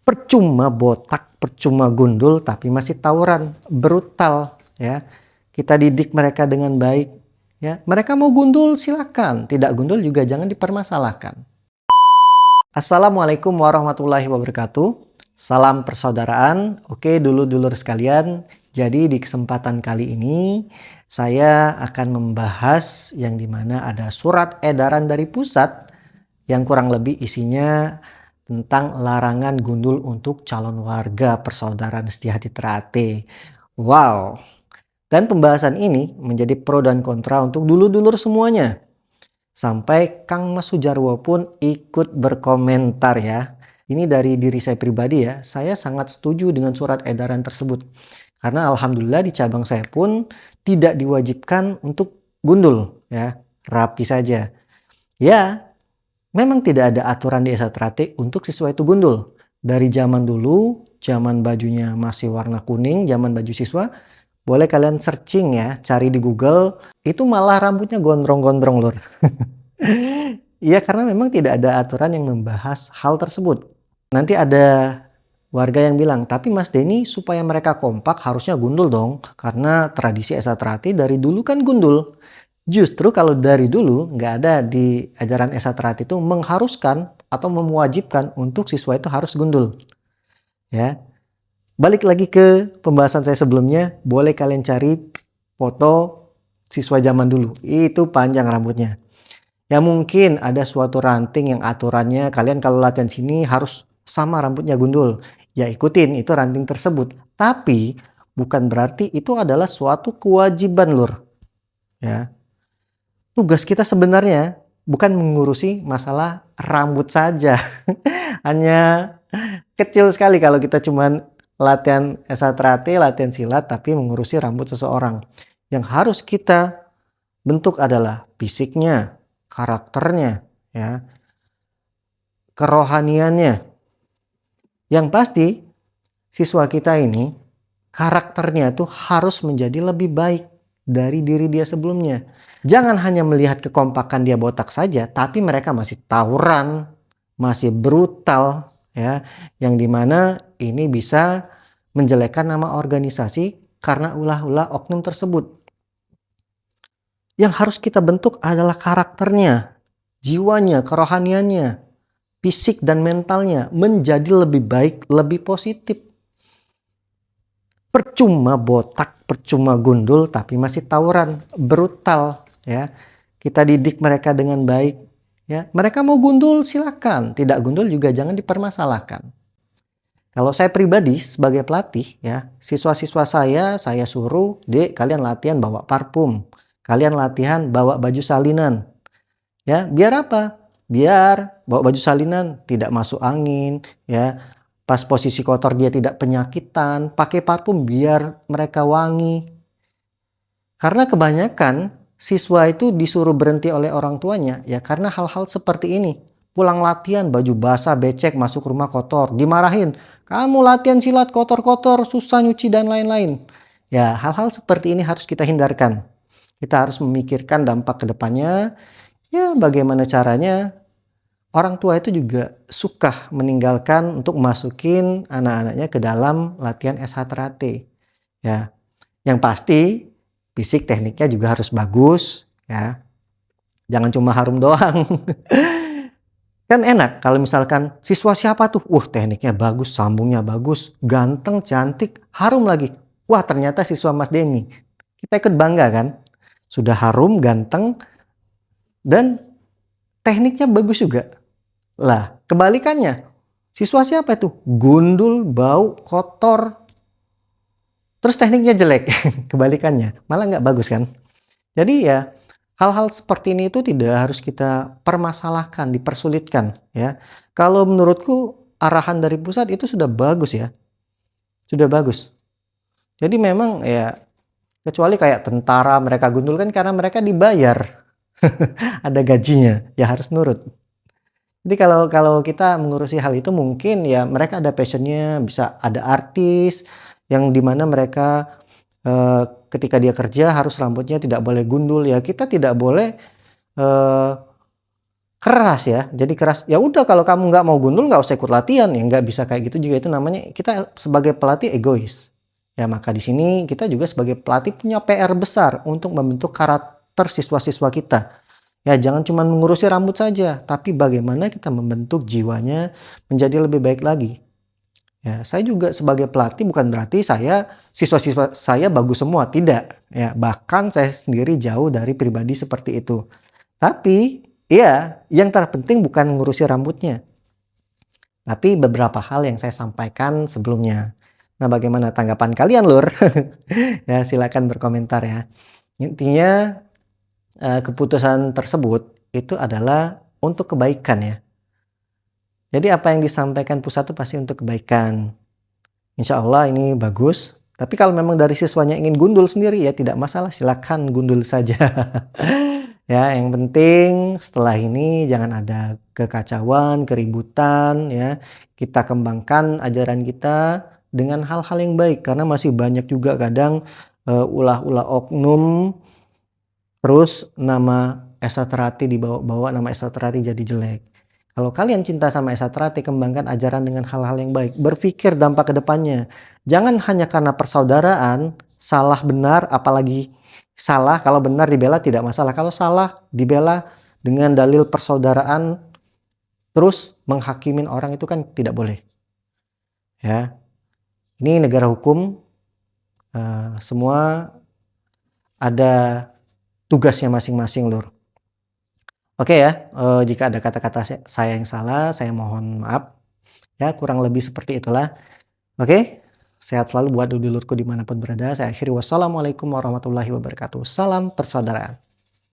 Percuma botak, percuma gundul, tapi masih tawuran, brutal ya. Kita didik mereka dengan baik ya. Mereka mau gundul silakan, tidak gundul juga jangan dipermasalahkan. Assalamualaikum warahmatullahi wabarakatuh. Salam persaudaraan. Oke, dulur-dulur sekalian. Jadi di kesempatan kali ini saya akan membahas yang dimana ada surat edaran dari pusat yang kurang lebih isinya tentang larangan gundul untuk calon warga persaudaraan setia hati Teratai. Wow. Dan pembahasan ini menjadi pro dan kontra untuk dulur-dulur semuanya. Sampai Kang Mas Sujarwo pun ikut berkomentar ya. Ini dari diri saya pribadi ya. Saya sangat setuju dengan surat edaran tersebut. Karena alhamdulillah di cabang saya pun tidak diwajibkan untuk gundul ya. Rapi saja. Ya, memang tidak ada aturan di SATRATE untuk siswa itu gundul. Dari zaman dulu, zaman bajunya masih warna kuning, zaman baju siswa, boleh kalian searching ya, cari di Google, itu malah rambutnya gondrong-gondrong lur. Iya, karena memang tidak ada aturan yang membahas hal tersebut. Nanti ada warga yang bilang, tapi Mas Denny supaya mereka kompak harusnya gundul dong, karena tradisi SATRATE dari dulu kan gundul. Justru kalau dari dulu nggak ada di ajaran SATRATE itu mengharuskan atau mewajibkan untuk siswa itu harus gundul. Ya, balik lagi ke pembahasan saya sebelumnya, boleh kalian cari foto siswa zaman dulu. Itu panjang rambutnya. Ya mungkin ada suatu ranting yang aturannya kalian kalau latihan sini harus sama rambutnya gundul. Ya ikutin itu ranting tersebut. Tapi bukan berarti itu adalah suatu kewajiban lur. Ya. Tugas kita sebenarnya bukan mengurusi masalah rambut saja. Hanya kecil sekali kalau kita cuman latihan SATRATE, latihan silat, tapi mengurusi rambut seseorang. Yang harus kita bentuk adalah fisiknya, karakternya, ya, kerohaniannya. Yang pasti, siswa kita ini karakternya tuh harus menjadi lebih baik dari diri dia sebelumnya. Jangan hanya melihat kekompakan dia botak saja, tapi mereka masih tawuran, masih brutal, ya, yang dimana ini bisa menjelekkan nama organisasi karena ulah-ulah oknum tersebut. Yang harus kita bentuk adalah karakternya, jiwanya, kerohaniannya, fisik dan mentalnya menjadi lebih baik, lebih positif. Percuma botak, percuma gundul, tapi masih tawuran, brutal ya. Kita didik mereka dengan baik ya. Mereka mau gundul silakan, tidak gundul juga jangan dipermasalahkan. Kalau saya pribadi sebagai pelatih ya, siswa-siswa saya suruh, "Dek, kalian latihan bawa parfum. Kalian latihan bawa baju salinan." Ya, biar apa? Biar bawa baju salinan tidak masuk angin ya. Pas posisi kotor dia tidak penyakitan, pakai parfum biar mereka wangi. Karena kebanyakan siswa itu disuruh berhenti oleh orang tuanya ya karena hal-hal seperti ini. Pulang latihan baju basah becek masuk rumah kotor, dimarahin. Kamu latihan silat kotor-kotor, susah nyuci dan lain-lain. Ya, hal-hal seperti ini harus kita hindarkan. Kita harus memikirkan dampak ke depannya. Ya, bagaimana caranya orang tua itu juga suka meninggalkan untuk masukin anak-anaknya ke dalam latihan SHTRATE. Ya, yang pasti fisik tekniknya juga harus bagus ya. Jangan cuma harum doang. Kan enak kalau misalkan siswa siapa tuh, tekniknya bagus, sambungnya bagus, ganteng, cantik, harum lagi. Wah, ternyata siswa Mas Denny. Kita ikut bangga kan? Sudah harum, ganteng, dan tekniknya bagus juga. Lah, kebalikannya. Siswa siapa itu? Gundul, bau, kotor. Terus tekniknya jelek. Kebalikannya. Malah nggak bagus kan? Jadi ya, hal-hal seperti ini itu tidak harus kita permasalahkan, dipersulitkan. Ya. Kalau menurutku arahan dari pusat itu sudah bagus ya. Sudah bagus. Jadi memang ya, kecuali kayak tentara mereka gundul kan karena mereka dibayar. Ada gajinya, ya harus nurut. Jadi kalau kita mengurusi hal itu mungkin ya mereka ada passionnya, bisa ada artis yang dimana mereka ketika dia kerja harus rambutnya tidak boleh gundul ya. Kita tidak boleh keras ya. Jadi keras, ya udah kalau kamu nggak mau gundul nggak usah ikut latihan, ya nggak bisa kayak gitu juga, itu namanya kita sebagai pelatih egois. Ya maka di sini kita juga sebagai pelatih punya PR besar untuk membentuk karakter siswa-siswa kita. Ya jangan cuma mengurusi rambut saja, tapi bagaimana kita membentuk jiwanya menjadi lebih baik lagi. Ya, saya juga sebagai pelatih bukan berarti siswa-siswa saya bagus semua, tidak. Ya, bahkan saya sendiri jauh dari pribadi seperti itu. Tapi, iya, yang terpenting bukan ngurusi rambutnya, tapi beberapa hal yang saya sampaikan sebelumnya. Nah, bagaimana tanggapan kalian, Lur? Ya, silakan berkomentar ya. Intinya, keputusan tersebut itu adalah untuk kebaikan ya. Jadi apa yang disampaikan pusat itu pasti untuk kebaikan. Insya Allah ini bagus. Tapi kalau memang dari siswanya ingin gundul sendiri ya tidak masalah, silakan gundul saja. Ya, yang penting setelah ini jangan ada kekacauan, keributan ya. Kita kembangkan ajaran kita dengan hal-hal yang baik karena masih banyak juga kadang ulah-ulah oknum, terus nama Esa Terati dibawa-bawa, nama Esa Terati jadi jelek. Kalau kalian cinta sama Esa Terati, kembangkan ajaran dengan hal-hal yang baik. Berpikir dampak ke depannya. Jangan hanya karena persaudaraan, salah benar, apalagi salah, kalau benar dibela tidak masalah. Kalau salah dibela dengan dalil persaudaraan, terus menghakimin orang itu kan tidak boleh. Ya, ini negara hukum, semua ada tugasnya masing-masing, Lur. Oke ya, jika ada kata-kata saya yang salah, saya mohon maaf. Ya, kurang lebih seperti itulah. Oke, sehat selalu buat dulurku dimanapun berada. Saya akhiri, wassalamualaikum warahmatullahi wabarakatuh. Salam persaudaraan.